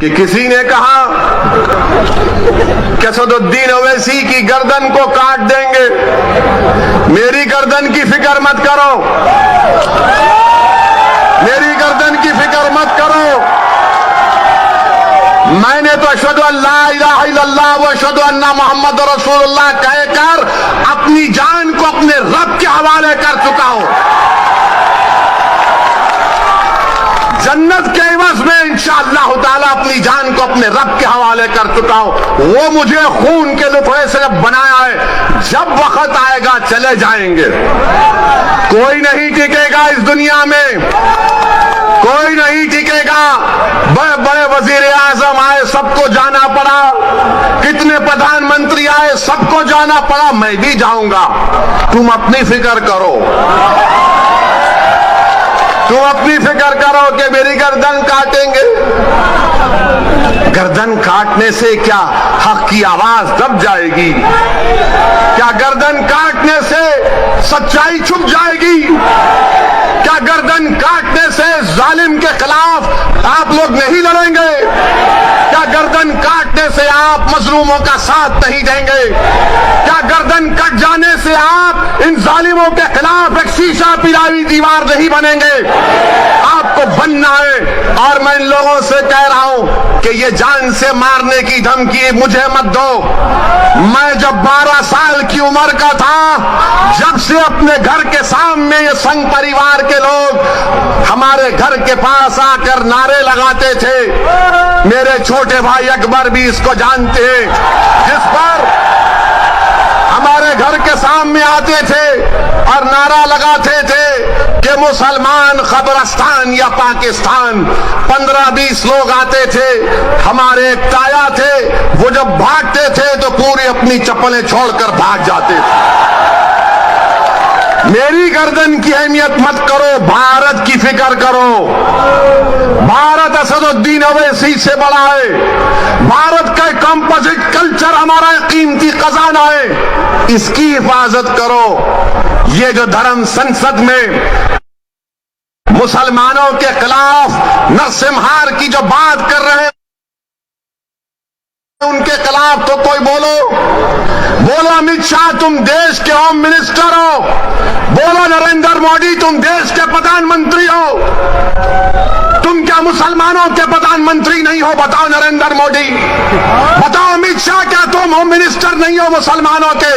کہ کسی نے کہا کہ اسد الدین اویسی کی گردن کو کاٹ دیں گے. میری گردن کی فکر مت کرو, میری گردن کی فکر مت کرو. میں نے تو اشہد ان لا الہ الا اللہ و اشہد ان محمد رسول اللہ کہہ کر اپنی جان کو اپنے رب کے حوالے کر چکا ہوں. جنت کے عوض میں انشاءاللہ تعالیٰ اپنی جان کو اپنے رب کے حوالے کر چکا ہوں. وہ مجھے خون کے لطفے سے جب بنایا ہے, جب وقت آئے گا چلے جائیں گے. کوئی نہیں ٹکے گا اس دنیا میں, کوئی نہیں ٹکے گا. بڑے بڑے وزیر اعظم آئے, سب کو جانا پڑا. کتنے پردھان منتری آئے, سب کو جانا پڑا. میں بھی جاؤں گا. تم اپنی فکر کرو, تم اپنی فکر کرو کہ میری گردن کاٹیں گے. گردن کاٹنے سے کیا حق کی آواز دب جائے گی؟ کیا گردن کاٹنے سے سچائی چھپ جائے گی؟ کیا گردن کاٹنے سے ظالم کے خلاف آپ لوگ نہیں لڑیں گے؟ کیا گردن کاٹنے سے آپ مظلوموں کا ساتھ نہیں دیں گے؟ کیا گردن کٹ جانے سے آپ ان ظالموں کے خلاف ایک شیشہ پلاوی دیوار نہیں بنیں گے؟ آپ کو بننا ہے. اور میں ان لوگوں سے کہہ رہا ہوں کہ یہ جان سے مارنے کی دھمکی مجھے مت دو. میں جب 12 سال کی عمر کا تھا, جب سے اپنے گھر کے سامنے یہ سنگ پریوار کے لوگ ہمارے گھر کے پاس آ کر نعرے لگاتے تھے. میرے چھوٹے بھائی اکبر بھی اس کو جانتے ہیں, جس پر ہمارے گھر کے سامنے آتے تھے اور نعرہ لگاتے تھے کہ مسلمان قبرستان یا پاکستان. 15-20 لوگ آتے تھے, ہمارے ایک تایا تھے, وہ جب بھاگتے تھے تو پوری اپنی چپلیں چھوڑ کر بھاگ جاتے تھے. میری گردن کی اہمیت مت کرو, بھارت کی فکر کرو. بھارت اسد الدین اویسی سے بڑا ہے. بھارت کا کمپوزٹ کلچر ہمارا قیمتی خزانہ ہے, اس کی حفاظت کرو. یہ جو دھرم سنسد میں مسلمانوں کے خلاف نرسمہار کی جو بات کر رہے ہیں, ان کے خلاف تو کوئی بولو. بولو امت شاہ تم دیش کے ہوم منسٹر ہو, بولو نریندر مودی تم دیش کے پردھان منتری ہو. تم کیا مسلمانوں کے پردھان منتری نہیں ہو؟ بتاؤ نریندر مودی, بتاؤ امت شاہ, کیا تم ہوم منسٹر نہیں ہو مسلمانوں کے؟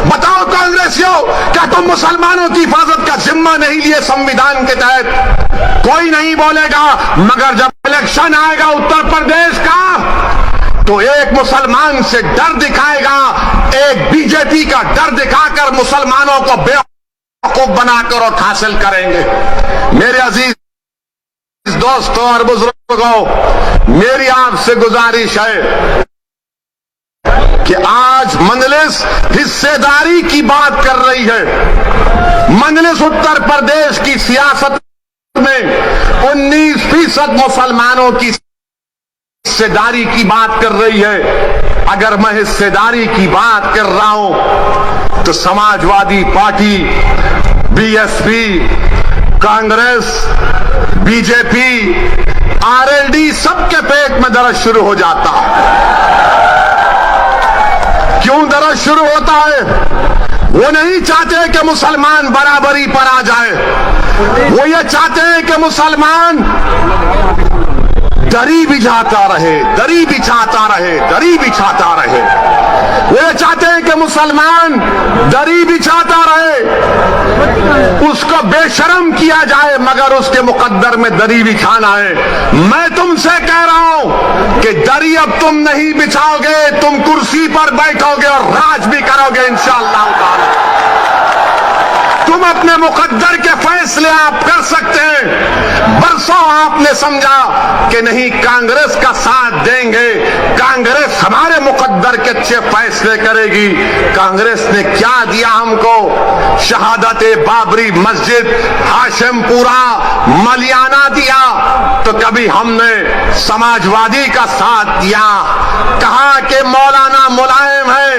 بتاؤ کانگریسیوں, کیا تم مسلمانوں کی حفاظت کا ذمہ نہیں لیے سنویدھان کے تحت؟ کوئی نہیں بولے گا. مگر جب الیکشن آئے گا اتر پردیش کا, تو ایک مسلمان سے ڈر دکھائے گا, ایک بی جے پی کا ڈر دکھا کر مسلمانوں کو بیوقوف بنا کر ووٹ حاصل کریں گے. میرے عزیز دوستوں اور بزرگوں, میری آپ سے گزارش ہے کہ آج مجلس حصے داری کی بات کر رہی ہے. مجلس اتر پردیش کی سیاست میں 19% مسلمانوں کی حصے داری کی بات کر رہی ہے. اگر میں حصے داری کی بات کر رہا ہوں تو Samajwadi party, B S P, Congress, B J P, R L D, سب کے پیٹ میں درد شروع ہو جاتا ہے. کیوں درد شروع ہوتا ہے؟ وہ نہیں چاہتے کہ مسلمان برابری پر آ جائے. وہ یہ چاہتے ہیں کہ مسلمان دری بچھاتا رہے, دری بچھاتا رہے, دری بچھاتا رہے. وہ یہ چاہتے ہیں کہ مسلمان دری بچھاتا رہے, اس کو بے شرم کیا جائے, مگر اس کے مقدر میں دری بچھانا ہے. میں تم سے کہہ رہا ہوں کہ دری اب تم نہیں بچھاؤ گے, تم کرسی پر بیٹھو گے اور راج بھی کرو گے انشاءاللہ تعالی. تم اپنے مقدر کے فیصلے آپ کر سکتے ہیں. برسوں آپ نے سمجھا کہ نہیں کانگریس کا ساتھ دیں گے, کانگریس ہمارے مقدر کے اچھے فیصلے کرے گی. کانگریس نے کیا دیا ہم کو؟ شہادت بابری مسجد, ہاشم پورہ, ملیانہ دیا. تو کبھی ہم نے سماجوادی کا ساتھ دیا, کہا کہ مولانا ملائم ہے,